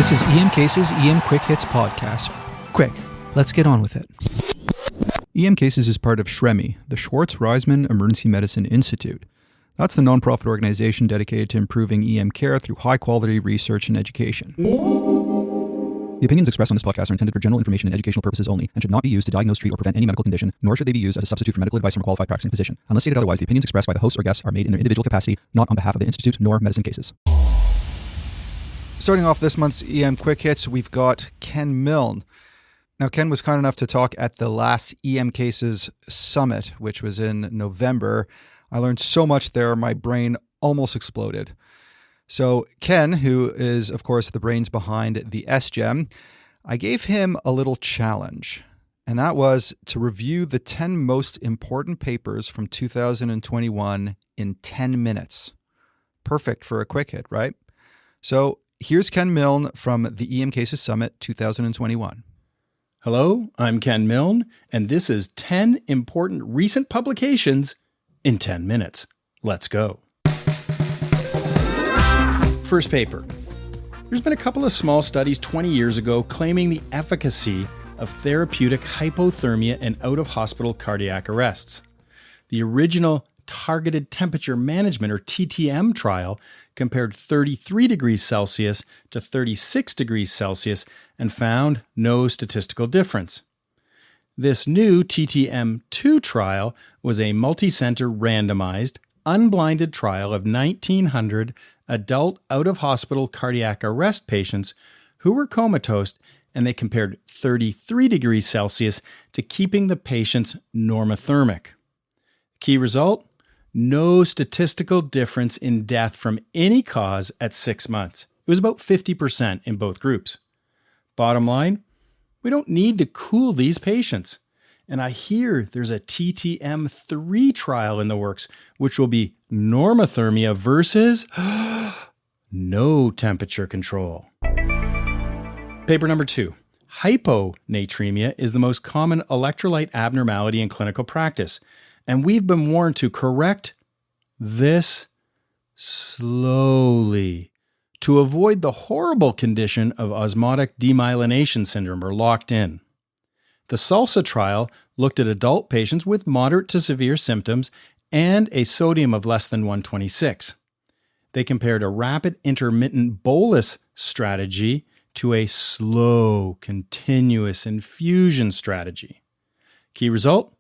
This is EM Cases EM Quick Hits podcast. Quick, let's get on with it. EM Cases is part of SHREMI, the Schwartz-Reisman Emergency Medicine Institute. That's the nonprofit organization dedicated to improving EM care through high-quality research and education. The opinions expressed on this podcast are intended for general information and educational purposes only and should not be used to diagnose, treat, or prevent any medical condition, nor should they be used as a substitute for medical advice from a qualified practicing physician. Unless stated otherwise, the opinions expressed by the hosts or guests are made in their individual capacity, not on behalf of the Institute nor Medicine Cases. Starting off this month's EM Quick Hits, we've got Ken Milne. Now, Ken was kind enough to talk at the last EM Cases Summit, which was in November. I learned so much there, my brain almost exploded. So Ken, who is, of course, the brains behind the SGEM, I gave him a little challenge, and that was to review the 10 most important papers from 2021 in 10 minutes. Perfect for a quick hit, right? So here's Ken Milne from the EM Cases Summit 2021. Hello, I'm Ken Milne, and this is 10 important recent publications in 10 minutes. Let's go. First paper. There's been a couple of small studies 20 years ago claiming the efficacy of therapeutic hypothermia in out-of-hospital cardiac arrests. The original Targeted Temperature Management, or TTM trial, compared 33 degrees Celsius to 36 degrees Celsius and found no statistical difference. This new TTM2 trial was a multi-center randomized, unblinded trial of 1,900 adult out-of-hospital cardiac arrest patients who were comatose, and they compared 33 degrees Celsius to keeping the patients normothermic. Key result? No statistical difference in death from any cause at 6 months. It was about 50% in both groups. Bottom line, we don't need to cool these patients. And I hear there's a TTM3 trial in the works, which will be normothermia versus no temperature control. Paper number 2. Hyponatremia is the most common electrolyte abnormality in clinical practice, and we've been warned to correct this slowly to avoid the horrible condition of osmotic demyelination syndrome, or locked in. The SALSA trial looked at adult patients with moderate to severe symptoms and a sodium of less than 126. They compared a rapid intermittent bolus strategy to a slow, continuous infusion strategy. Key result?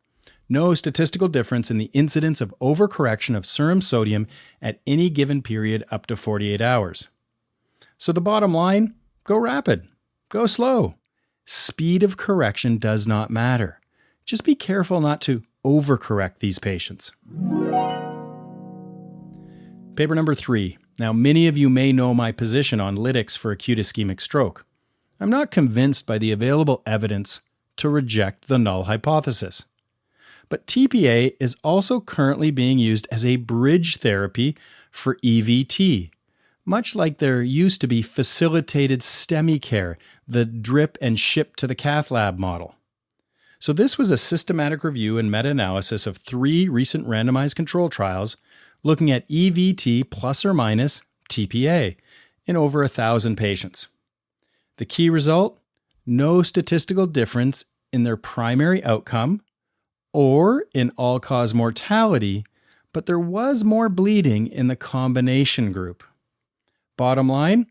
No statistical difference in the incidence of overcorrection of serum sodium at any given period up to 48 hours. So the bottom line, go rapid, go slow. Speed of correction does not matter. Just be careful not to overcorrect these patients. Paper number 3. Now, many of you may know my position on lytics for acute ischemic stroke. I'm not convinced by the available evidence to reject the null hypothesis. But TPA is also currently being used as a bridge therapy for EVT, much like there used to be facilitated STEMI care, the drip and ship to the cath lab model. So this was a systematic review and meta-analysis of 3 recent randomized control trials looking at EVT plus or minus TPA in over 1,000 patients. The key result? No statistical difference in their primary outcome or in all-cause mortality, but there was more bleeding in the combination group. Bottom line,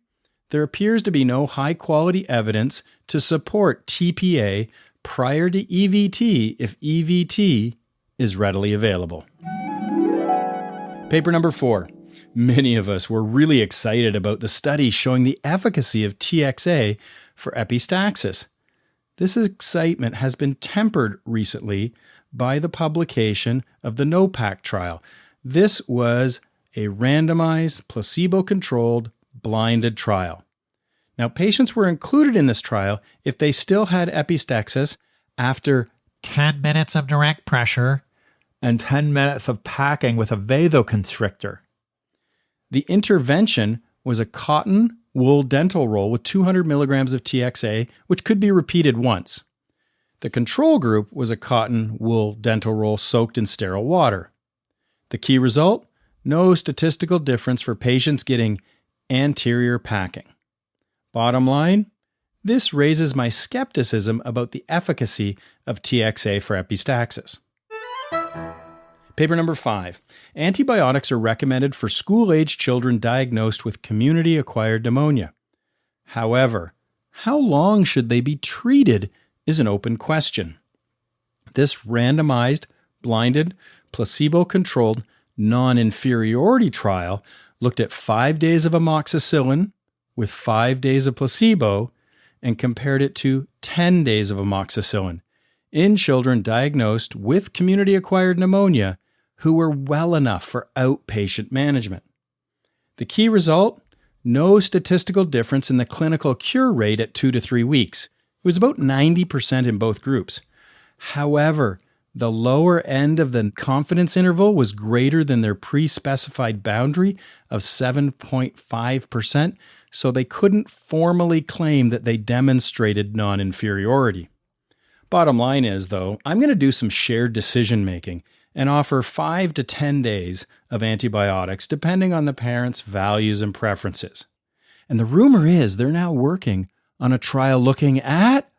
there appears to be no high-quality evidence to support TPA prior to EVT if EVT is readily available. Paper number 4. Many of us were really excited about the study showing the efficacy of TXA for epistaxis. This excitement has been tempered recently by the publication of the NOPAC trial. This was a randomized, placebo-controlled, blinded trial. Now, patients were included in this trial if they still had epistaxis after 10 minutes of direct pressure and 10 minutes of packing with a vasoconstrictor. The intervention was a cotton wool dental roll with 200 milligrams of TXA, which could be repeated once. The control group was a cotton wool dental roll soaked in sterile water. The key result? No statistical difference for patients getting anterior packing. Bottom line, this raises my skepticism about the efficacy of TXA for epistaxis. Paper number 5. Antibiotics are recommended for school-age children diagnosed with community-acquired pneumonia. However, how long should they be treated is an open question. This randomized, blinded, placebo-controlled, non-inferiority trial looked at 5 days of amoxicillin with 5 days of placebo and compared it to 10 days of amoxicillin in children diagnosed with community-acquired pneumonia who were well enough for outpatient management. The key result? No statistical difference in the clinical cure rate at 2 to 3 weeks. It was about 90% in both groups. However, the lower end of the confidence interval was greater than their pre-specified boundary of 7.5%, so they couldn't formally claim that they demonstrated non-inferiority. Bottom line is, though, I'm going to do some shared decision-making and offer 5 to 10 days of antibiotics depending on the parents' values and preferences. And the rumor is they're now working on a trial looking at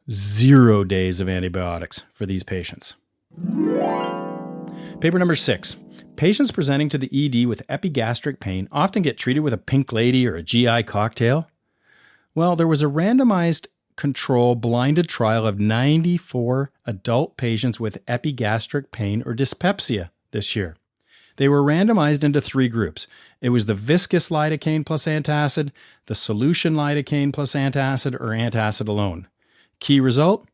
0 days of antibiotics for these patients. Paper number 6. Patients presenting to the ED with epigastric pain often get treated with a pink lady or a GI cocktail. Well, there was a randomized control blinded trial of 94 adult patients with epigastric pain or dyspepsia this year. They were randomized into 3 groups. It was the viscous lidocaine plus antacid, the solution lidocaine plus antacid, or antacid alone. Key result?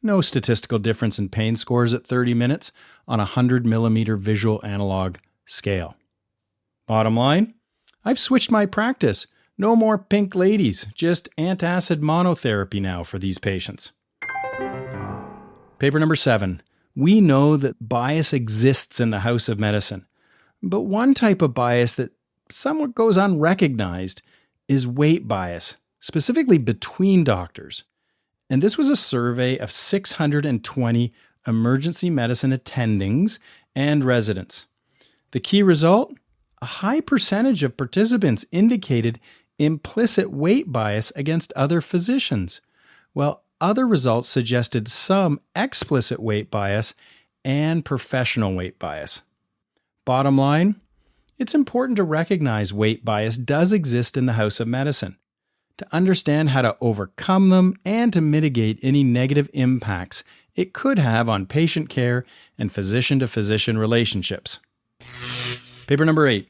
No statistical difference in pain scores at 30 minutes on a 100 millimeter visual analog scale. Bottom line? I've switched my practice. No more pink ladies, just antacid monotherapy now for these patients. Paper number 7. We know that bias exists in the house of medicine, but one type of bias that somewhat goes unrecognized is weight bias, specifically between doctors. And this was a survey of 620 emergency medicine attendings and residents. The key result? A high percentage of participants indicated implicit weight bias against other physicians, while other results suggested some explicit weight bias and professional weight bias. Bottom line, it's important to recognize weight bias does exist in the house of medicine, to understand how to overcome them and to mitigate any negative impacts it could have on patient care and physician-to-physician relationships. Paper number 8.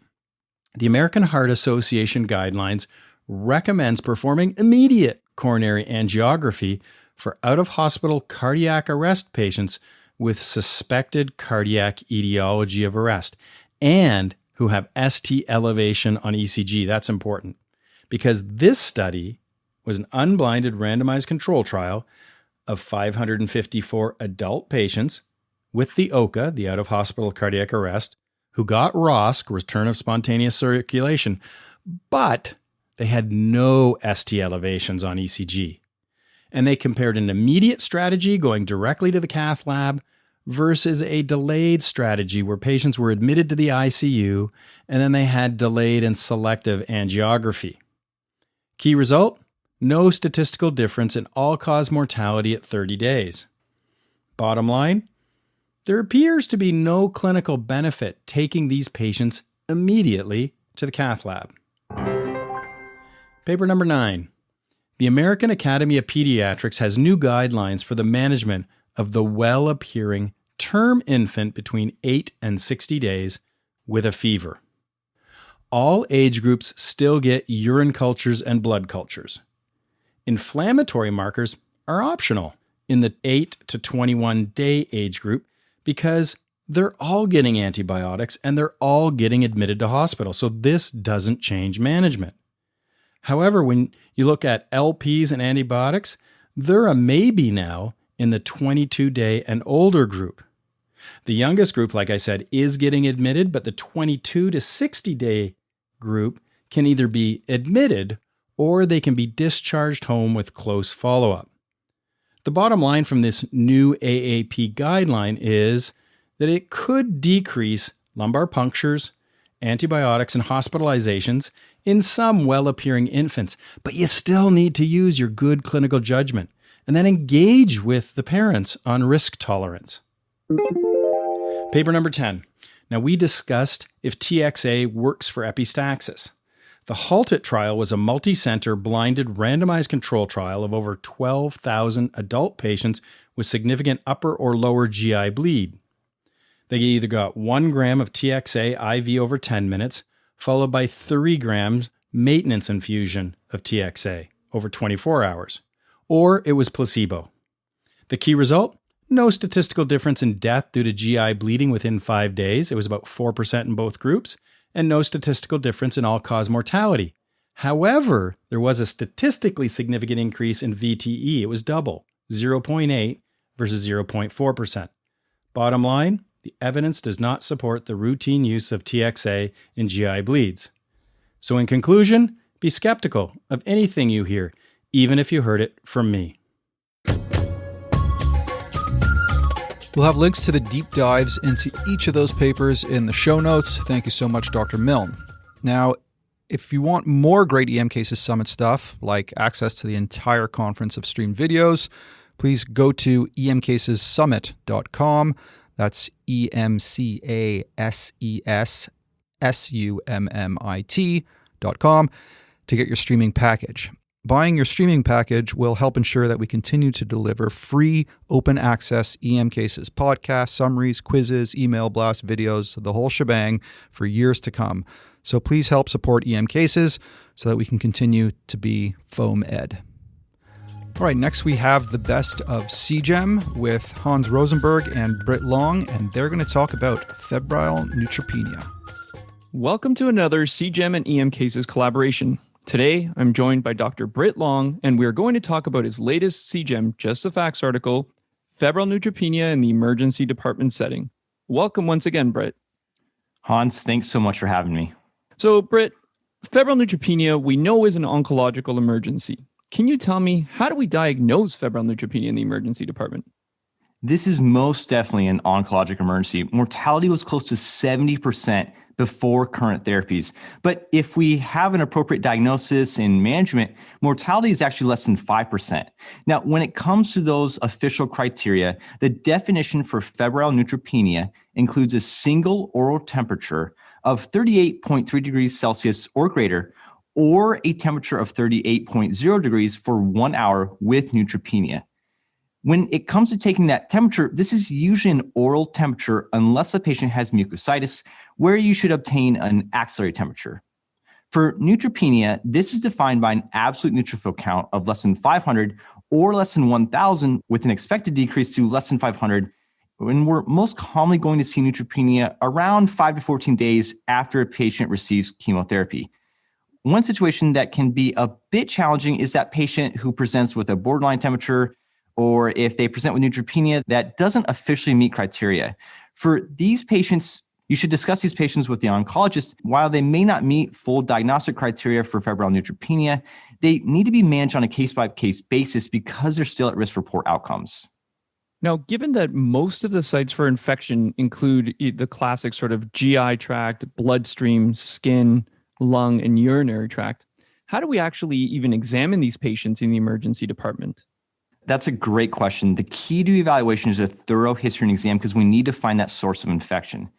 The American Heart Association guidelines recommends performing immediate coronary angiography for out-of-hospital cardiac arrest patients with suspected cardiac etiology of arrest and who have ST elevation on ECG. That's important because this study was an unblinded randomized control trial of 554 adult patients with the OCA, the out-of-hospital cardiac arrest, who got ROSC, return of spontaneous circulation, but they had no ST elevations on ECG. And they compared an immediate strategy going directly to the cath lab versus a delayed strategy where patients were admitted to the ICU and then they had delayed and selective angiography. Key result? No statistical difference in all-cause mortality at 30 days. Bottom line? There appears to be no clinical benefit taking these patients immediately to the cath lab. Paper number 9. The American Academy of Pediatrics has new guidelines for the management of the well-appearing term infant between 8 and 60 days with a fever. All age groups still get urine cultures and blood cultures. Inflammatory markers are optional in the 8 to 21 day age group because they're all getting antibiotics and they're all getting admitted to hospital. So this doesn't change management. However, when you look at LPs and antibiotics, they're a maybe now in the 22-day and older group. The youngest group, like I said, is getting admitted, but the 22 to 60-day group can either be admitted or they can be discharged home with close follow-up. The bottom line from this new AAP guideline is that it could decrease lumbar punctures antibiotics, and hospitalizations in some well-appearing infants, but you still need to use your good clinical judgment and then engage with the parents on risk tolerance. Paper number 10. Now, we discussed if TXA works for epistaxis. The HALT-IT trial was a multi-center, blinded, randomized control trial of over 12,000 adult patients with significant upper or lower GI bleed. They either got 1 gram of TXA IV over 10 minutes, followed by 3 grams maintenance infusion of TXA over 24 hours, or it was placebo. The key result? No statistical difference in death due to GI bleeding within 5 days. It was about 4% in both groups, and no statistical difference in all-cause mortality. However, there was a statistically significant increase in VTE. It was double, 0.8 versus 0.4%. Bottom line, the evidence does not support the routine use of TXA in GI bleeds. So in conclusion, be skeptical of anything you hear, even if you heard it from me. We'll have links to the deep dives into each of those papers in the show notes. Thank you so much, Dr. Milne. Now, if you want more great EM Cases Summit stuff, like access to the entire conference of streamed videos, please go to emcasessummit.com. That's emcasessummit.com to get your streaming package. Buying your streaming package will help ensure that we continue to deliver free, open access EM Cases podcasts, summaries, quizzes, email blasts, videos, the whole shebang for years to come. So please help support EM Cases so that we can continue to be foam ed. All right, next we have the best of CGEM with Hans Rosenberg and Brit Long, and they're going to talk about febrile neutropenia. Welcome to another CGEM and EM Cases collaboration. Today, I'm joined by Dr. Brit Long, and we are going to talk about his latest CGEM Just the Facts article, Febrile Neutropenia in the Emergency Department Setting. Welcome once again, Brit. Hans, thanks so much for having me. So, Brit, febrile neutropenia we know is an oncological emergency. Can you tell me, how do we diagnose febrile neutropenia in the emergency department? This is most definitely an oncologic emergency. Mortality was close to 70% before current therapies. But if we have an appropriate diagnosis and management, mortality is actually less than 5%. Now, when it comes to those official criteria, the definition for febrile neutropenia includes a single oral temperature of 38.3 degrees Celsius or greater, or a temperature of 38.0 degrees for 1 hour with neutropenia. When it comes to taking that temperature, this is usually an oral temperature unless the patient has mucositis, where you should obtain an axillary temperature. For neutropenia, this is defined by an absolute neutrophil count of less than 500 or less than 1,000 with an expected decrease to less than 500, when we're most commonly going to see neutropenia around 5 to 14 days after a patient receives chemotherapy. One situation that can be a bit challenging is that patient who presents with a borderline temperature, or if they present with neutropenia that doesn't officially meet criteria. For these patients, you should discuss these patients with the oncologist. While they may not meet full diagnostic criteria for febrile neutropenia, they need to be managed on a case-by-case basis because they're still at risk for poor outcomes. Now, given that most of the sites for infection include the classic sort of GI tract, bloodstream, skin, lung, and urinary tract, how do we actually even examine these patients in the emergency department? That's a great question. The key to evaluation is a thorough history and exam because we need to find that source of infection.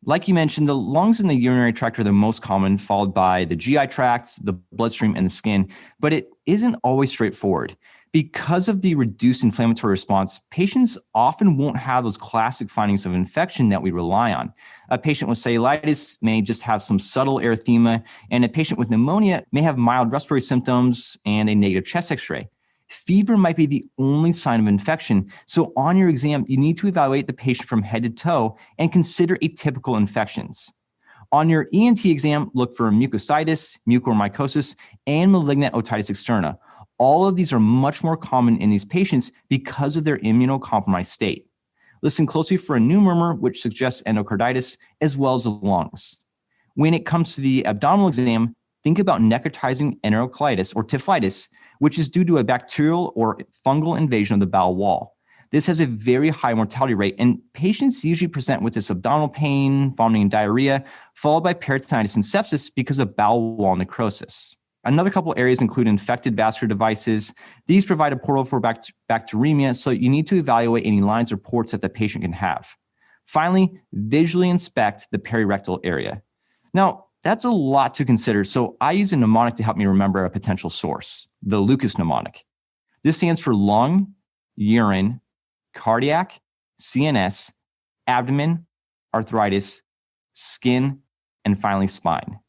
Like you mentioned, the lungs and the urinary tract are the most common, followed by the GI tracts, the bloodstream, and the skin, but it isn't always straightforward. Because of the reduced inflammatory response, patients often won't have those classic findings of infection that we rely on. A patient with cellulitis may just have some subtle erythema, and a patient with pneumonia may have mild respiratory symptoms and a negative chest x-ray. Fever might be the only sign of infection, so on your exam, you need to evaluate the patient from head to toe and consider atypical infections. On your ENT exam, look for mucositis, mucormycosis, and malignant otitis externa. All of these are much more common in these patients because of their immunocompromised state. Listen closely for a new murmur, which suggests endocarditis, as well as the lungs. When it comes to the abdominal exam, think about necrotizing enterocolitis or typhlitis, which is due to a bacterial or fungal invasion of the bowel wall. This has a very high mortality rate, and patients usually present with this abdominal pain, vomiting, and diarrhea, followed by peritonitis and sepsis because of bowel wall necrosis. Another couple areas include infected vascular devices. These provide a portal for bacteremia, so you need to evaluate any lines or ports that the patient can have. Finally, visually inspect the perirectal area. Now, that's a lot to consider, so I use a mnemonic to help me remember a potential source, the Lucas mnemonic. This stands for lung, urine, cardiac, CNS, abdomen, arthritis, skin, and finally spine.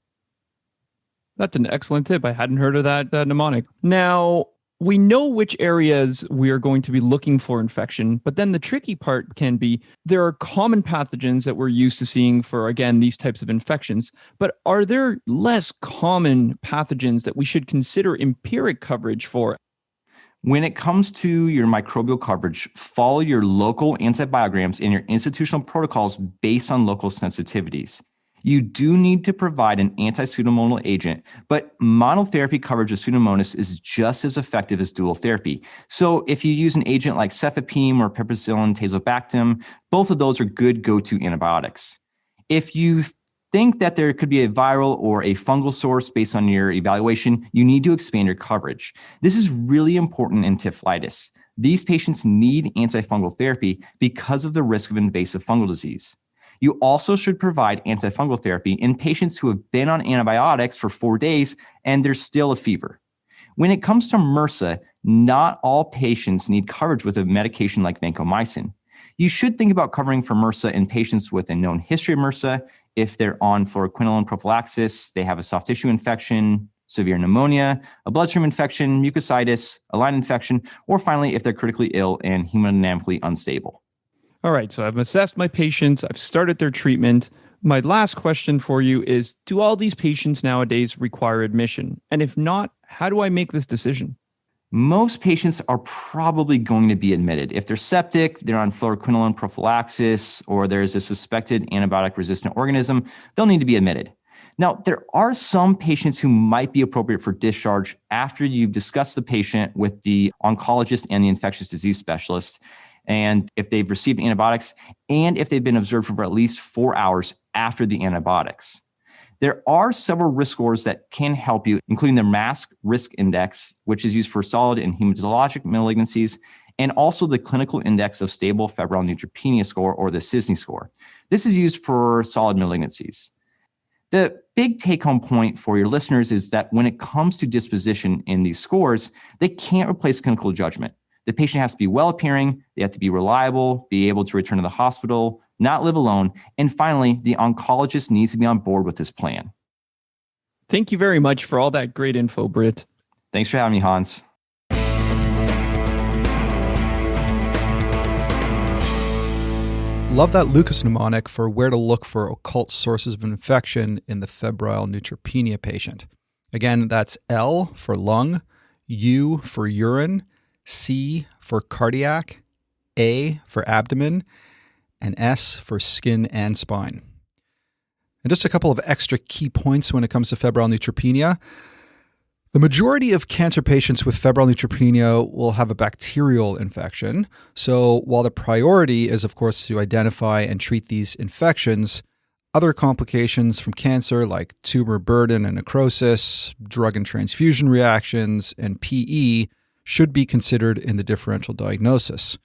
That's an excellent tip. I hadn't heard of that mnemonic. Now, we know which areas we are going to be looking for infection, but then the tricky part can be there are common pathogens that we're used to seeing for, again, these types of infections, but are there less common pathogens that we should consider empiric coverage for? When it comes to your microbial coverage, follow your local antibiograms and your institutional protocols based on local sensitivities. You do need to provide an anti-pseudomonal agent, but monotherapy coverage of Pseudomonas is just as effective as dual therapy. So if you use an agent like cefepime or piperacillin tazobactam, both of those are good go-to antibiotics. If you think that there could be a viral or a fungal source based on your evaluation, you need to expand your coverage. This is really important in tiflitis. These patients need antifungal therapy because of the risk of invasive fungal disease. You also should provide antifungal therapy in patients who have been on antibiotics for 4 days and there's still a fever. When it comes to MRSA, not all patients need coverage with a medication like vancomycin. You should think about covering for MRSA in patients with a known history of MRSA, if they're on fluoroquinolone prophylaxis, they have a soft tissue infection, severe pneumonia, a bloodstream infection, mucositis, a line infection, or finally, if they're critically ill and hemodynamically unstable. All right, so I've assessed my patients, I've started their treatment. My last question for you is, do all these patients nowadays require admission? And if not, how do I make this decision? Most patients are probably going to be admitted. If they're septic, they're on fluoroquinolone prophylaxis, or there's a suspected antibiotic-resistant organism, they'll need to be admitted. Now, there are some patients who might be appropriate for discharge after you've discussed the patient with the oncologist and the infectious disease specialist, and if they've received antibiotics, and if they've been observed for at least 4 hours after the antibiotics. There are several risk scores that can help you, including the MASC risk index, which is used for solid and hematologic malignancies, and also the clinical index of stable febrile neutropenia score, or the CISNE score. This is used for solid malignancies. The big take-home point for your listeners is that when it comes to disposition in these scores, they can't replace clinical judgment. The patient has to be well-appearing, they have to be reliable, be able to return to the hospital, not live alone, and finally, the oncologist needs to be on board with this plan. Thank you very much for all that great info, Brit. Thanks for having me, Hans. Love that Lucas mnemonic for where to look for occult sources of infection in the febrile neutropenia patient. Again, that's L for lung, U for urine, C for cardiac, A for abdomen, and S for skin and spine. And just a couple of extra key points when it comes to febrile neutropenia. The majority of cancer patients with febrile neutropenia will have a bacterial infection. So while the priority is, of course, to identify and treat these infections, other complications from cancer like tumor burden and necrosis, drug and transfusion reactions, and PE should be considered in the differential diagnosis.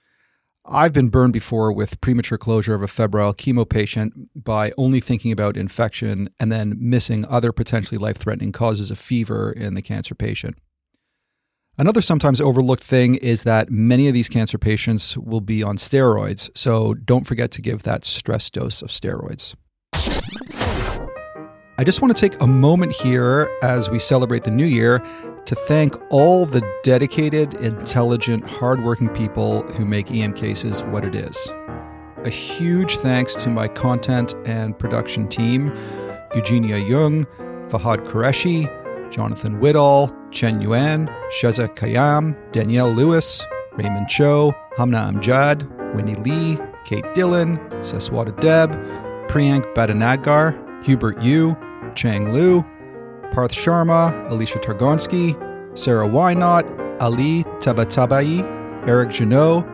I've been burned before with premature closure of a febrile chemo patient by only thinking about infection and then missing other potentially life-threatening causes of fever in the cancer patient. Another sometimes overlooked thing is that many of these cancer patients will be on steroids, so don't forget to give that stress dose of steroids. I just want to take a moment here as we celebrate the new year to thank all the dedicated, intelligent, hardworking people who make EM Cases what it is. A huge thanks to my content and production team, Eugenia Jung, Fahad Qureshi, Jonathan Whittall, Chen Yuan, Sheza Kayam, Danielle Lewis, Raymond Cho, Hamna Amjad, Winnie Lee, Kate Dillon, Seswata Deb, Priyank Badanagar, Hubert Yu, Chang Liu, Parth Sharma, Alicia Targonsky, Sarah Wynot, Ali Tabatabai, Eric Janot,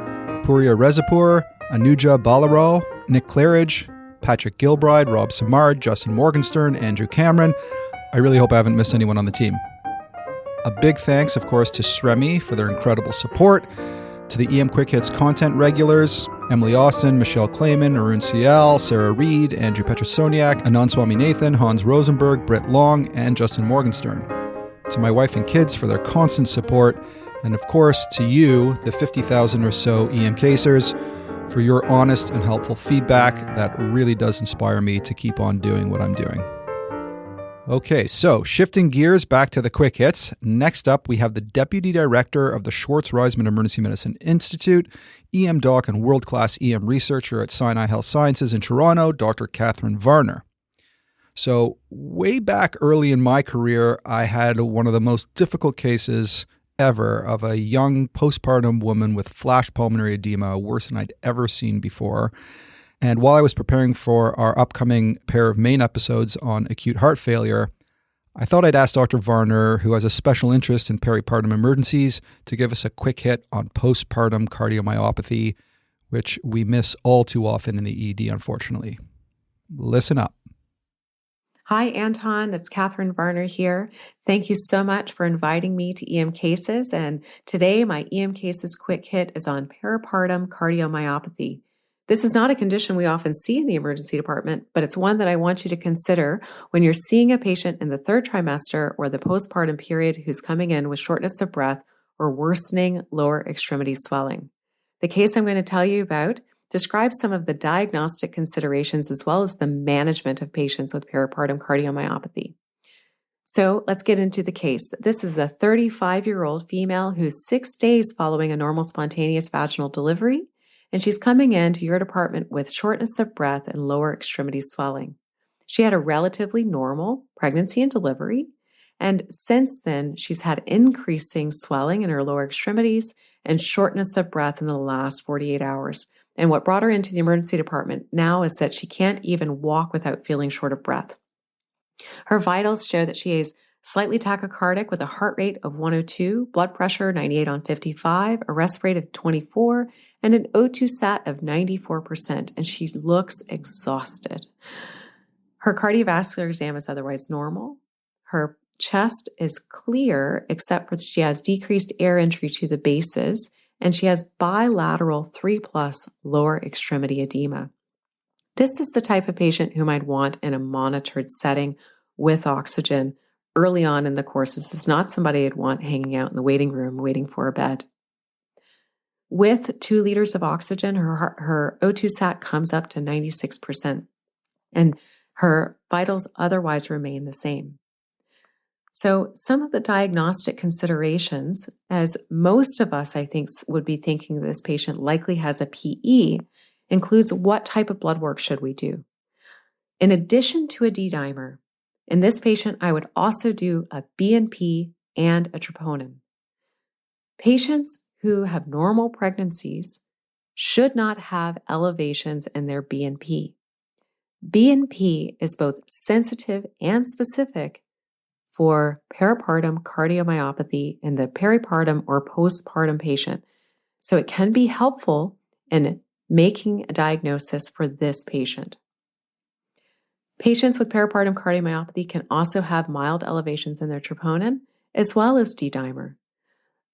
Puriya Rezapur, Anuja Balaral, Nick Claridge, Patrick Gilbride, Rob Samard, Justin Morgenstern, Andrew Cameron. I really hope I haven't missed anyone on the team. A big thanks, of course, to Sremi for their incredible support, to the EM Quick Hits content regulars, Emily Austin, Michelle Clayman, Arun CL, Sarah Reed, Andrew Petrosoniak, Anand Swaminathan, Hans Rosenberg, Brit Long, and Justin Morgenstern. To my wife and kids for their constant support, and of course to you, the 50,000 or so EM Casers, for your honest and helpful feedback. That really does inspire me to keep on doing what I'm doing. Okay, so shifting gears back to the quick hits. Next up, we have the Deputy Director of the Schwartz-Reisman Emergency Medicine Institute, EM doc and world-class EM researcher at Sinai Health Sciences in Toronto, Dr. Catherine Varner. So way back early in my career, I had one of the most difficult cases ever of a young postpartum woman with flash pulmonary edema, worse than I'd ever seen before. And while I was preparing for our upcoming pair of main episodes on acute heart failure, I thought I'd ask Dr. Varner, who has a special interest in peripartum emergencies, to give us a quick hit on postpartum cardiomyopathy, which we miss all too often in the ED, unfortunately. Listen up. Hi, Anton. It's Catherine Varner here. Thank you so much for inviting me to EM Cases. And today, my EM Cases quick hit is on peripartum cardiomyopathy. This is not a condition we often see in the emergency department, but it's one that I want you to consider when you're seeing a patient in the third trimester or the postpartum period who's coming in with shortness of breath or worsening lower extremity swelling. The case I'm going to tell you about describes some of the diagnostic considerations as well as the management of patients with peripartum cardiomyopathy. So let's get into the case. This is a 35-year-old female who's 6 days following a normal spontaneous vaginal delivery, and she's coming into your department with shortness of breath and lower extremity swelling. She had a relatively normal pregnancy and delivery, and since then, she's had increasing swelling in her lower extremities and shortness of breath in the last 48 hours. And what brought her into the emergency department now is that she can't even walk without feeling short of breath. Her vitals show that she is slightly tachycardic with a heart rate of 102, blood pressure 98/55, a rest rate of 24, and an O2 sat of 94%, and she looks exhausted. Her cardiovascular exam is otherwise normal. Her chest is clear, except for she has decreased air entry to the bases, and she has bilateral 3+ lower extremity edema. This is the type of patient whom I'd want in a monitored setting with oxygen early on in the course. This is not somebody I'd want hanging out in the waiting room waiting for a bed. With 2 liters of oxygen, her O2 sat comes up to 96%, and her vitals otherwise remain the same. So some of the diagnostic considerations, as most of us, I think, would be thinking this patient likely has a PE, includes what type of blood work should we do? In addition to a D-dimer, in this patient, I would also do a BNP and a troponin. Patients who have normal pregnancies should not have elevations in their BNP. BNP is both sensitive and specific for peripartum cardiomyopathy in the peripartum or postpartum patient. So it can be helpful in making a diagnosis for this patient. Patients with peripartum cardiomyopathy can also have mild elevations in their troponin as well as D-dimer.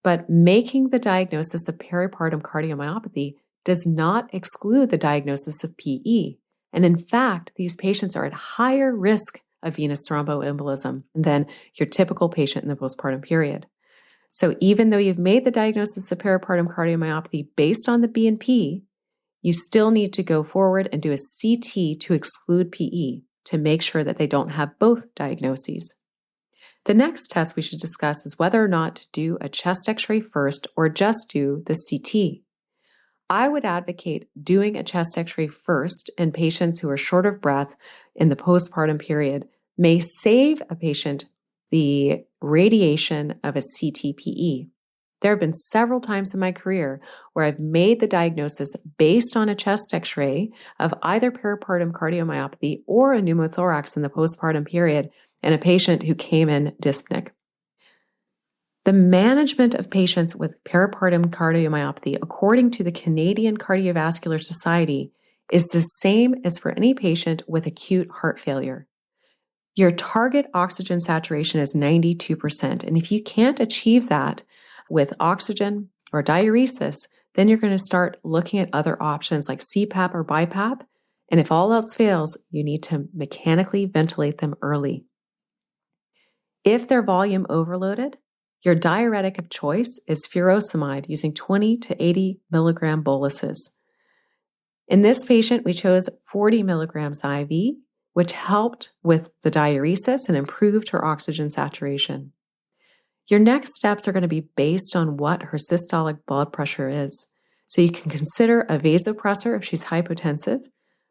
But making the diagnosis of peripartum cardiomyopathy does not exclude the diagnosis of PE. And in fact, these patients are at higher risk of venous thromboembolism than your typical patient in the postpartum period. So even though you've made the diagnosis of peripartum cardiomyopathy based on the BNP, you still need to go forward and do a CT to exclude PE to make sure that they don't have both diagnoses. The next test we should discuss is whether or not to do a chest x-ray first or just do the CT. I would advocate doing a chest x-ray first in patients who are short of breath in the postpartum period may save a patient the radiation of a CT-PE. There have been several times in my career where I've made the diagnosis based on a chest x-ray of either peripartum cardiomyopathy or a pneumothorax in the postpartum period in a patient who came in dyspneic. The management of patients with peripartum cardiomyopathy, according to the Canadian Cardiovascular Society, is the same as for any patient with acute heart failure. Your target oxygen saturation is 92%. And if you can't achieve that with oxygen or diuresis, then you're going to start looking at other options like CPAP or BiPAP. And if all else fails, you need to mechanically ventilate them early. If they're volume overloaded, your diuretic of choice is furosemide using 20 to 80 milligram boluses. In this patient, we chose 40 milligrams IV, which helped with the diuresis and improved her oxygen saturation. Your next steps are going to be based on what her systolic blood pressure is. So you can consider a vasopressor if she's hypotensive,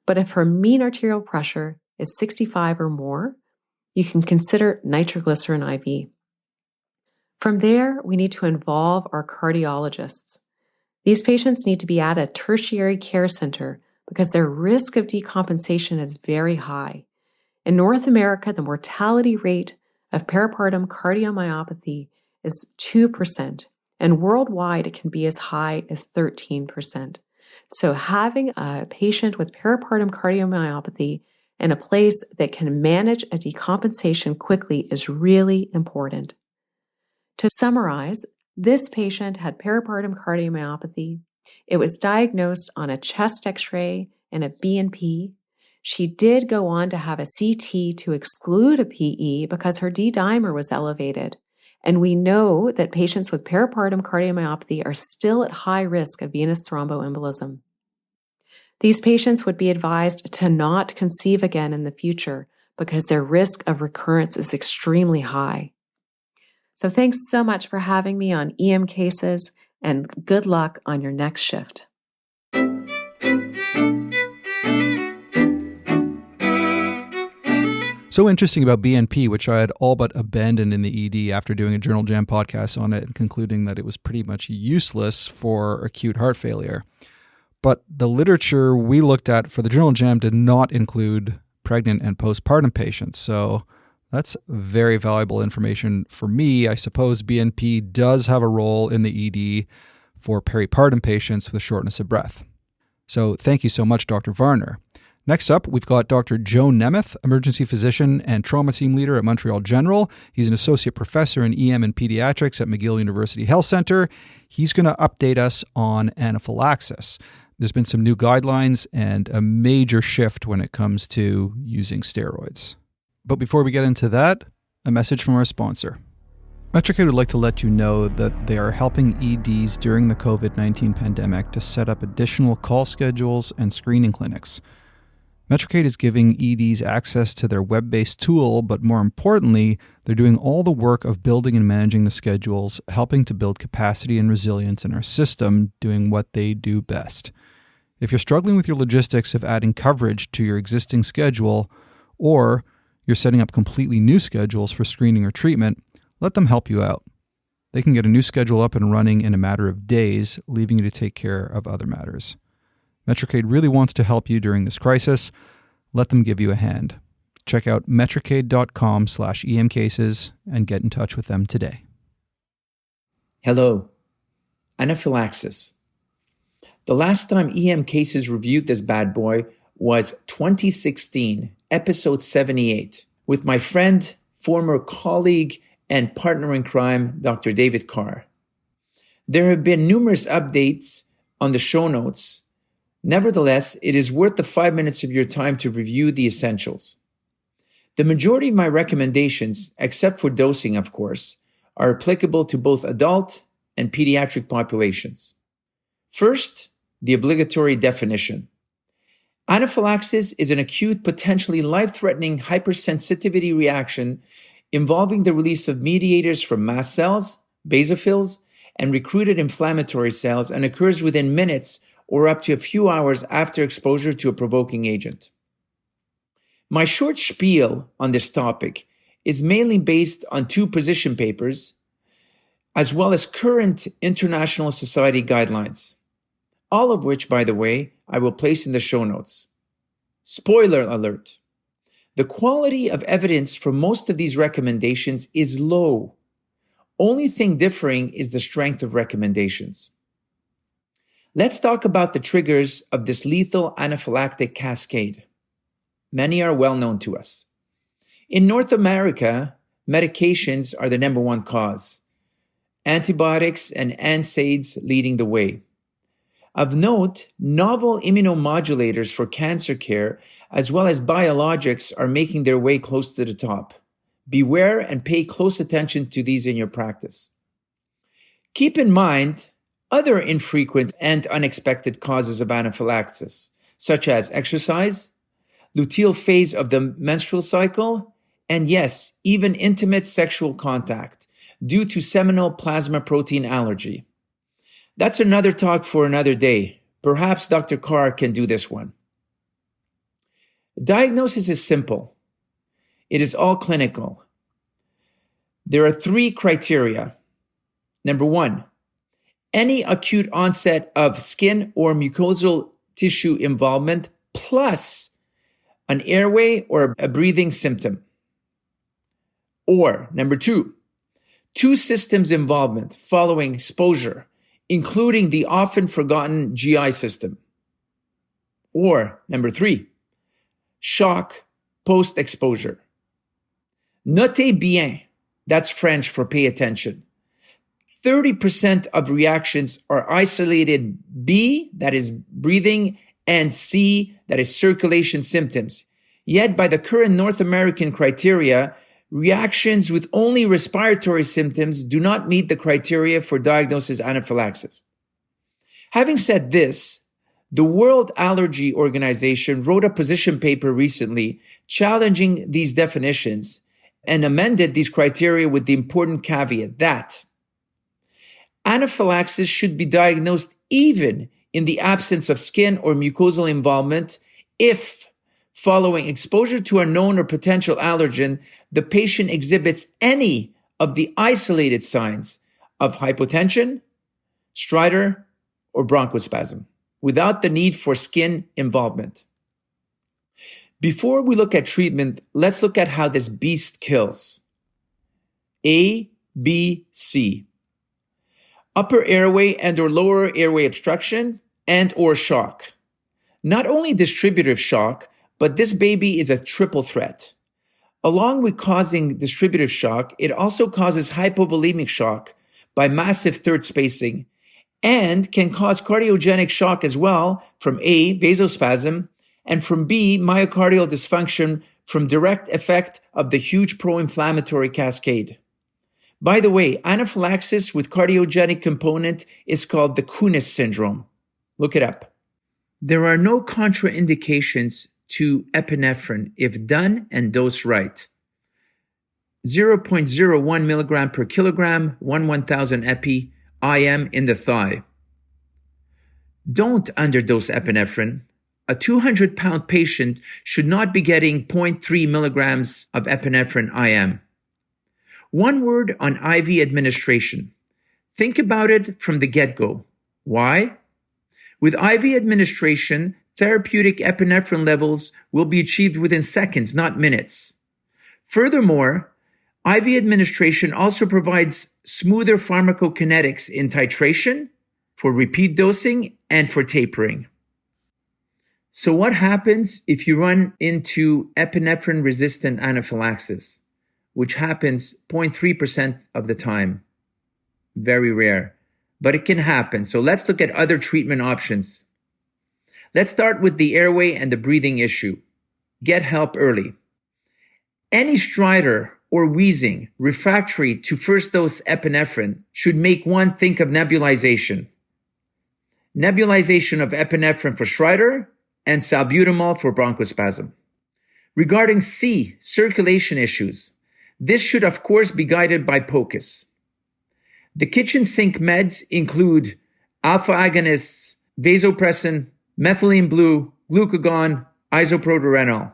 but if her mean arterial pressure is 65 or more, you can consider nitroglycerin IV. From there, we need to involve our cardiologists. These patients need to be at a tertiary care center because their risk of decompensation is very high. In North America, the mortality rate of peripartum cardiomyopathy is 2%, and worldwide it can be as high as 13%. So having a patient with peripartum cardiomyopathy in a place that can manage a decompensation quickly is really important. To summarize, this patient had peripartum cardiomyopathy. It was diagnosed on a chest x-ray and a BNP. She did go on to have a CT to exclude a PE because her D-dimer was elevated. And we know that patients with peripartum cardiomyopathy are still at high risk of venous thromboembolism. These patients would be advised to not conceive again in the future because their risk of recurrence is extremely high. So thanks so much for having me on EM Cases, and good luck on your next shift. So interesting about BNP, which I had all but abandoned in the ED after doing a Journal Jam podcast on it and concluding that it was pretty much useless for acute heart failure. But the literature we looked at for the Journal Jam did not include pregnant and postpartum patients. So that's very valuable information for me. I suppose BNP does have a role in the ED for peripartum patients with shortness of breath. So thank you so much, Dr. Varner. Next up, we've got Dr. Joe Nemeth, emergency physician and trauma team leader at Montreal General. He's an associate professor in EM and pediatrics at McGill University Health Center. He's going to update us on anaphylaxis. There's been some new guidelines and a major shift when it comes to using steroids. But before we get into that, a message from our sponsor. Metricate would like to let you know that they are helping EDs during the COVID-19 pandemic to set up additional call schedules and screening clinics. Metricate is giving EDs access to their web-based tool, but more importantly, they're doing all the work of building and managing the schedules, helping to build capacity and resilience in our system, doing what they do best. If you're struggling with your logistics of adding coverage to your existing schedule, or you're setting up completely new schedules for screening or treatment, let them help you out. They can get a new schedule up and running in a matter of days, leaving you to take care of other matters. Metricade really wants to help you during this crisis. Let them give you a hand. Check out metricade.com/emcases and get in touch with them today. Hello. Anaphylaxis. The last time EM Cases reviewed this bad boy was 2016, episode 78, with my friend, former colleague, and partner in crime, Dr. David Carr. There have been numerous updates on the show notes. Nevertheless, it is worth the 5 minutes of your time to review the essentials. The majority of my recommendations, except for dosing, of course, are applicable to both adult and pediatric populations. First, the obligatory definition. Anaphylaxis is an acute, potentially life-threatening hypersensitivity reaction involving the release of mediators from mast cells, basophils, and recruited inflammatory cells, and occurs within minutes or up to a few hours after exposure to a provoking agent. My short spiel on this topic is mainly based on 2 position papers, as well as current international society guidelines, all of which, by the way, I will place in the show notes. Spoiler alert. The quality of evidence for most of these recommendations is low. Only thing differing is the strength of recommendations. Let's talk about the triggers of this lethal anaphylactic cascade. Many are well known to us. In North America, medications are the number one cause. Antibiotics and NSAIDs leading the way. Of note, novel immunomodulators for cancer care as well as biologics are making their way close to the top. Beware and pay close attention to these in your practice. Keep in mind other infrequent and unexpected causes of anaphylaxis, such as exercise, luteal phase of the menstrual cycle, and yes, even intimate sexual contact due to seminal plasma protein allergy. That's another talk for another day. Perhaps Dr. Carr can do this one. Diagnosis is simple. It is all clinical. There are 3 criteria. Number 1, any acute onset of skin or mucosal tissue involvement plus an airway or a breathing symptom. Or number 2, 2 systems involvement following exposure, including the often forgotten GI system. Or number 3, shock post-exposure. Notez bien, that's French for pay attention. 30% of reactions are isolated B, that is breathing, and C, that is circulation symptoms. Yet by the current North American criteria, reactions with only respiratory symptoms do not meet the criteria for diagnosis anaphylaxis. Having said this, the World Allergy Organization wrote a position paper recently challenging these definitions and amended these criteria with the important caveat that anaphylaxis should be diagnosed even in the absence of skin or mucosal involvement if, following exposure to a known or potential allergen, the patient exhibits any of the isolated signs of hypotension, stridor, or bronchospasm, without the need for skin involvement. Before we look at treatment, let's look at how this beast kills. A, B, C. Upper airway and or lower airway obstruction and or shock. Not only distributive shock, but this baby is a triple threat. Along with causing distributive shock, it also causes hypovolemic shock by massive third spacing and can cause cardiogenic shock as well from A, vasospasm, and from B, myocardial dysfunction from direct effect of the huge pro-inflammatory cascade. By the way, anaphylaxis with cardiogenic component is called the Kunis syndrome. Look it up. There are no contraindications to epinephrine if done and dosed right. 0.01 milligram per kilogram, 1,000 epi, IM in the thigh. Don't underdose epinephrine. A 200-pound patient should not be getting 0.3 milligrams of epinephrine IM. One word on IV administration. Think about it from the get-go. Why? With IV administration, therapeutic epinephrine levels will be achieved within seconds, not minutes. Furthermore, IV administration also provides smoother pharmacokinetics in titration, for repeat dosing, and for tapering. So what happens if you run into epinephrine-resistant anaphylaxis, which happens 0.3% of the time? Very rare, but it can happen. So let's look at other treatment options. Let's start with the airway and the breathing issue. Get help early. Any stridor or wheezing refractory to first dose epinephrine should make one think of nebulization. Nebulization of epinephrine for stridor and salbutamol for bronchospasm. Regarding C, circulation issues, this should of course be guided by POCUS. The kitchen sink meds include alpha agonists, vasopressin, methylene blue, glucagon, isoproterenol.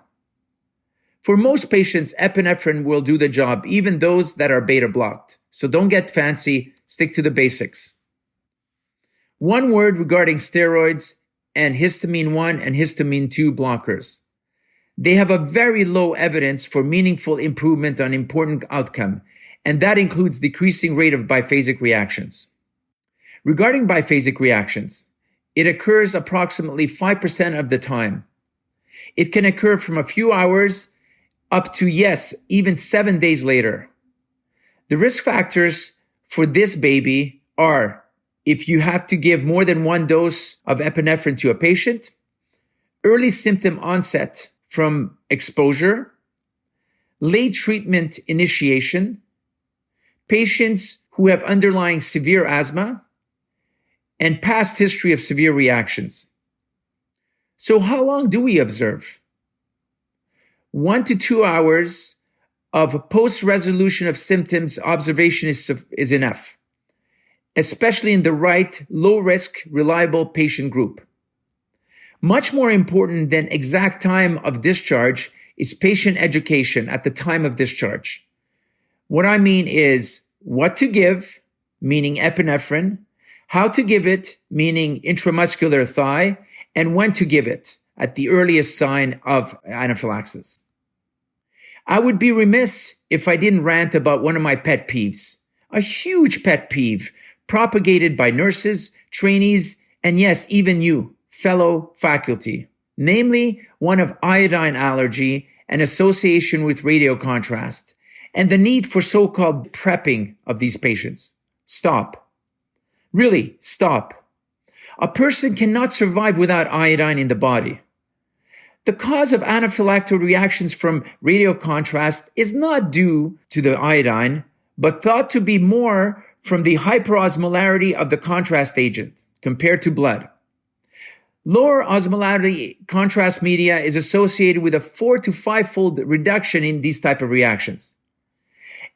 For most patients, epinephrine will do the job, even those that are beta blocked. So don't get fancy, stick to the basics. One word regarding steroids and histamine 1 and histamine 2 blockers. They have a very low evidence for meaningful improvement on important outcome, and that includes decreasing rate of biphasic reactions. Regarding biphasic reactions, it occurs approximately 5% of the time. It can occur from a few hours up to, yes, even 7 days later. The risk factors for this baby are if you have to give more than one dose of epinephrine to a patient, early symptom onset from exposure, late treatment initiation, patients who have underlying severe asthma, and past history of severe reactions. So how long do we observe? 1 to 2 hours of post-resolution of symptoms observation is enough, especially in the right, low-risk, reliable patient group. Much more important than exact time of discharge is patient education at the time of discharge. What I mean is what to give, meaning epinephrine, how to give it, meaning intramuscular thigh, and when to give it at the earliest sign of anaphylaxis. I would be remiss if I didn't rant about one of my pet peeves, a huge pet peeve propagated by nurses, trainees, and yes, even you, fellow faculty, namely one of iodine allergy and association with radiocontrast, and the need for so-called prepping of these patients. Stop. Really, stop. A person cannot survive without iodine in the body. The cause of anaphylactic reactions from radiocontrast is not due to the iodine, but thought to be more from the hyperosmolarity of the contrast agent compared to blood. Lower osmolarity contrast media is associated with a 4 to 5-fold reduction in these type of reactions.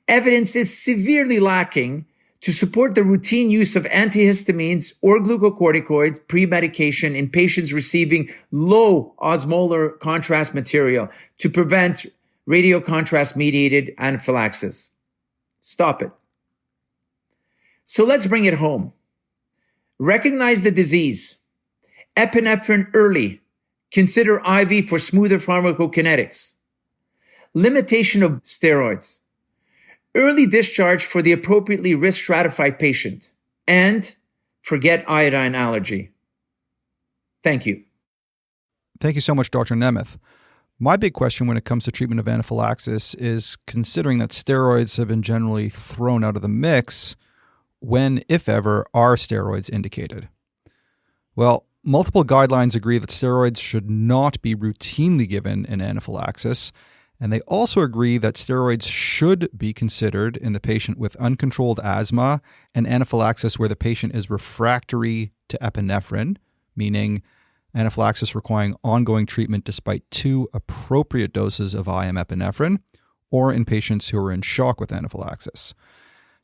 Evidence is severely lacking to support the routine use of antihistamines or glucocorticoids pre-medication in patients receiving low osmolar contrast material to prevent radiocontrast-mediated anaphylaxis. Stop it. So let's bring it home. Recognize the disease. Epinephrine early. Consider IV for smoother pharmacokinetics. Limitation of steroids. Early discharge for the appropriately risk-stratified patient. And forget iodine allergy. Thank you. Thank you so much, Dr. Nemeth. My big question when it comes to treatment of anaphylaxis is, considering that steroids have been generally thrown out of the mix, when, if ever, are steroids indicated? Well, multiple guidelines agree that steroids should not be routinely given in anaphylaxis, and they also agree that steroids should be considered in the patient with uncontrolled asthma and anaphylaxis where the patient is refractory to epinephrine, meaning anaphylaxis requiring ongoing treatment despite 2 appropriate doses of IM epinephrine, or in patients who are in shock with anaphylaxis.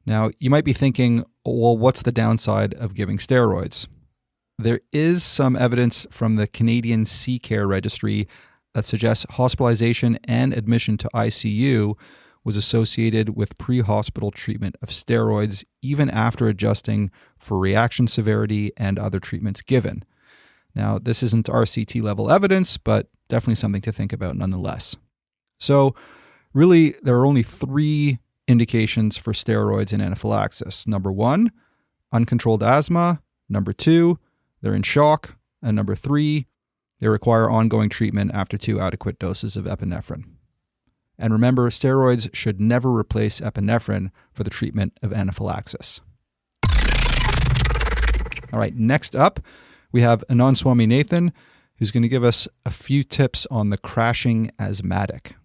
Now, you might be thinking, well, what's the downside of giving steroids? There is some evidence from the Canadian C-Care Registry that suggests hospitalization and admission to ICU was associated with pre-hospital treatment of steroids, even after adjusting for reaction severity and other treatments given. Now, this isn't RCT level evidence, but definitely something to think about nonetheless. So, really, there are only 3 indications for steroids in anaphylaxis. Number 1, uncontrolled asthma. Number 2, they're in shock. And number 3, they require ongoing treatment after 2 adequate doses of epinephrine. And remember, steroids should never replace epinephrine for the treatment of anaphylaxis. All right, next up, we have Anand Swaminathan, who's going to give us a few tips on the crashing asthmatic.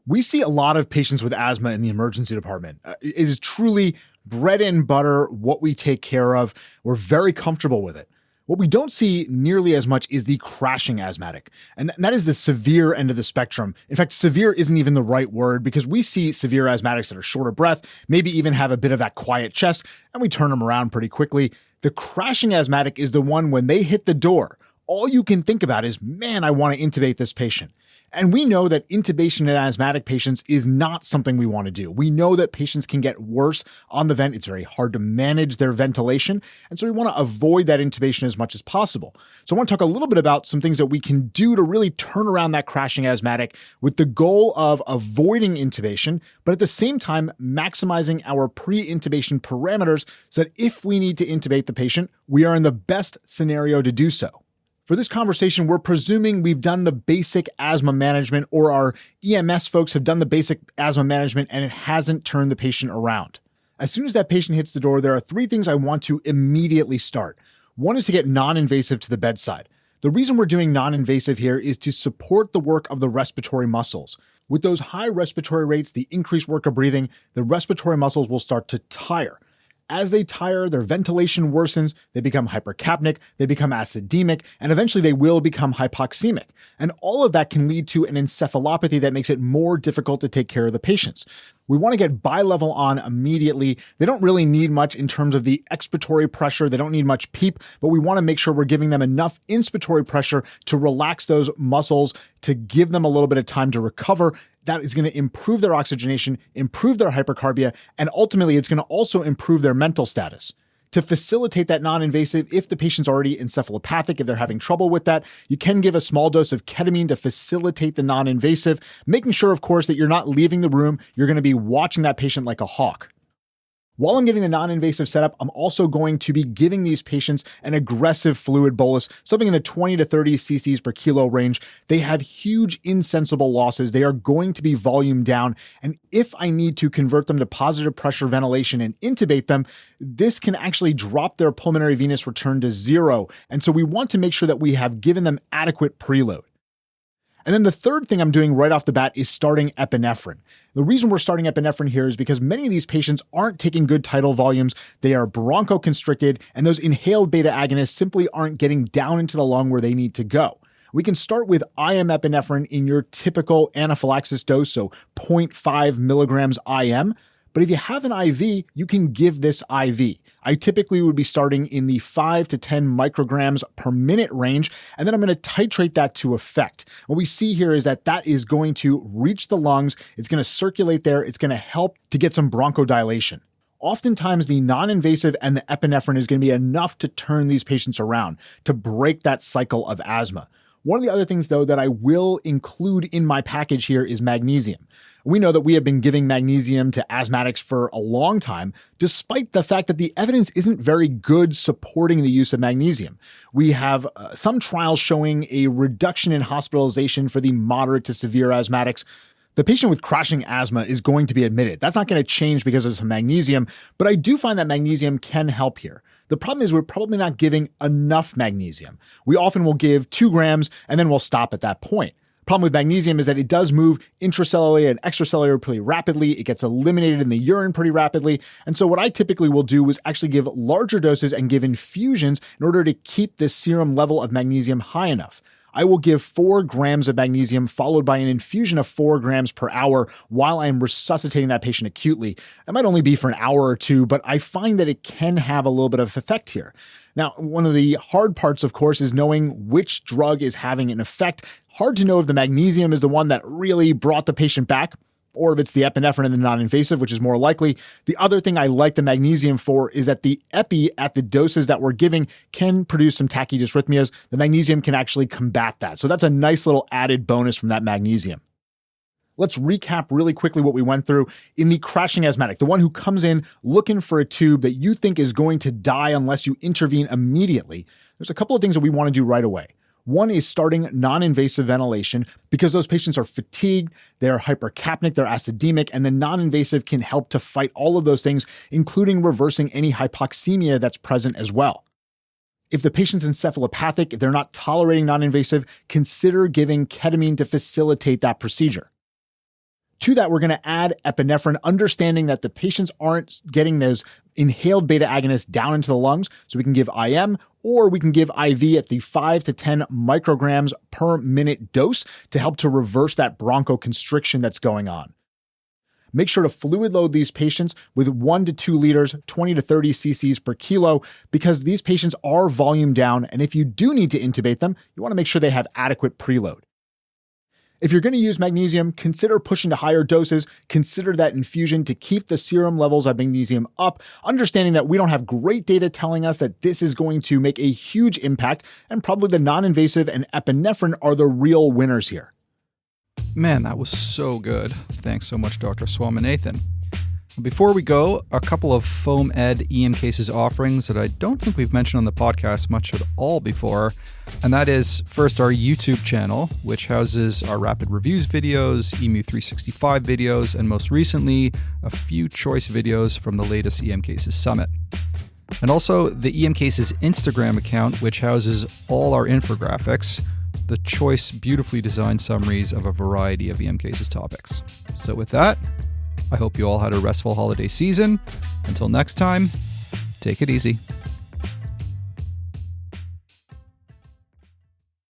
We see a lot of patients with asthma in the emergency department. It is truly bread and butter, what we take care of. We're very comfortable with it. What we don't see nearly as much is the crashing asthmatic, and that is the severe end of the spectrum. In fact, severe isn't even the right word, because we see severe asthmatics that are short of breath, maybe even have a bit of that quiet chest, and we turn them around pretty quickly. The crashing asthmatic is the one when they hit the door, all you can think about is, man, I want to intubate this patient. And we know that intubation in asthmatic patients is not something we want to do. We know that patients can get worse on the vent. It's very hard to manage their ventilation. And so we want to avoid that intubation as much as possible. So I want to talk a little bit about some things that we can do to really turn around that crashing asthmatic with the goal of avoiding intubation, but at the same time, maximizing our pre-intubation parameters so that if we need to intubate the patient, we are in the best scenario to do so. For this conversation, we're presuming we've done the basic asthma management, or our EMS folks have done the basic asthma management and it hasn't turned the patient around. As soon as that patient hits the door, there are three things I want to immediately start. One is to get non-invasive to the bedside. The reason we're doing non-invasive here is to support the work of the respiratory muscles. With those high respiratory rates, the increased work of breathing, the respiratory muscles will start to tire. As they tire, their ventilation worsens, they become hypercapnic, they become acidemic, and eventually they will become hypoxemic. And all of that can lead to an encephalopathy that makes it more difficult to take care of the patients. We want to get bilevel on immediately. They don't really need much in terms of the expiratory pressure. They don't need much PEEP, but we want to make sure we're giving them enough inspiratory pressure to relax those muscles, to give them a little bit of time to recover. That is going to improve their oxygenation, improve their hypercarbia, and ultimately it's going to also improve their mental status. To facilitate that non-invasive, if the patient's already encephalopathic, if they're having trouble with that, you can give a small dose of ketamine to facilitate the non-invasive, making sure, of course, that you're not leaving the room. You're going to be watching that patient like a hawk. While I'm getting the non-invasive setup, I'm also going to be giving these patients an aggressive fluid bolus, something in the 20 to 30 cc's per kilo range. They have huge insensible losses. They are going to be volume down. And if I need to convert them to positive pressure ventilation and intubate them, this can actually drop their pulmonary venous return to zero. And so we want to make sure that we have given them adequate preload. And then the third thing I'm doing right off the bat is starting epinephrine. The reason we're starting epinephrine here is because many of these patients aren't taking good tidal volumes. They are bronchoconstricted, and those inhaled beta agonists simply aren't getting down into the lung where they need to go. We can start with IM epinephrine in your typical anaphylaxis dose, so 0.5 milligrams IM. But if you have an IV, you can give this IV. I typically would be starting in the 5 to 10 micrograms per minute range, and then I'm going to titrate that to effect. What we see here is that that is going to reach the lungs, it's going to circulate there, it's going to help to get some bronchodilation. Oftentimes, the non-invasive and the epinephrine is going to be enough to turn these patients around, to break that cycle of asthma. One of the other things, though, that I will include in my package here is magnesium. We know that we have been giving magnesium to asthmatics for a long time, despite the fact that the evidence isn't very good supporting the use of magnesium. We have some trials showing a reduction in hospitalization for the moderate to severe asthmatics. The patient with crashing asthma is going to be admitted. That's not going to change because of some magnesium, but I do find that magnesium can help here. The problem is we're probably not giving enough magnesium. We often will give 2 grams and then we'll stop at that point. Problem with magnesium is that it does move intracellularly and extracellularly pretty rapidly. It gets eliminated in the urine pretty rapidly. And so what I typically will do is actually give larger doses and give infusions in order to keep the serum level of magnesium high enough. I will give 4 grams of magnesium followed by an infusion of 4 grams per hour while I'm resuscitating that patient acutely. It might only be for an hour or two, but I find that it can have a little bit of effect here. Now, one of the hard parts, of course, is knowing which drug is having an effect. Hard to know if the magnesium is the one that really brought the patient back, or if it's the epinephrine and the non-invasive, which is more likely. The other thing I like the magnesium for is that the epi at the doses that we're giving can produce some tachydysrhythmias. The magnesium can actually combat that. So that's a nice little added bonus from that magnesium. Let's recap really quickly what we went through. In the crashing asthmatic, the one who comes in looking for a tube that you think is going to die unless you intervene immediately, there's a couple of things that we want to do right away. One is starting non-invasive ventilation because those patients are fatigued, they're hypercapnic, they're acidemic, and the non-invasive can help to fight all of those things, including reversing any hypoxemia that's present as well. If the patient's encephalopathic, if they're not tolerating non-invasive, consider giving ketamine to facilitate that procedure. To that, we're going to add epinephrine, understanding that the patients aren't getting those inhaled beta agonists down into the lungs, so we can give IM or we can give IV at the 5 to 10 micrograms per minute dose to help to reverse that bronchoconstriction that's going on. Make sure to fluid load these patients with 1 to 2 liters, 20 to 30 cc's per kilo, because these patients are volume down, and if you do need to intubate them, you want to make sure they have adequate preload. If you're going to use magnesium, consider pushing to higher doses. Consider that infusion to keep the serum levels of magnesium up, understanding that we don't have great data telling us that this is going to make a huge impact, and probably the non-invasive and epinephrine are the real winners here. Man, that was so good. Thanks so much, Dr. Swaminathan. Before we go, a couple of Foam Ed EM Cases offerings that I don't think we've mentioned on the podcast much at all before. And that is, first, our YouTube channel, which houses our rapid reviews videos, EMU 365 videos, and most recently, a few choice videos from the latest EM Cases Summit. And also the EM Cases Instagram account, which houses all our infographics, the choice, beautifully designed summaries of a variety of EM Cases topics. So with that, I hope you all had a restful holiday season. Until next time, take it easy.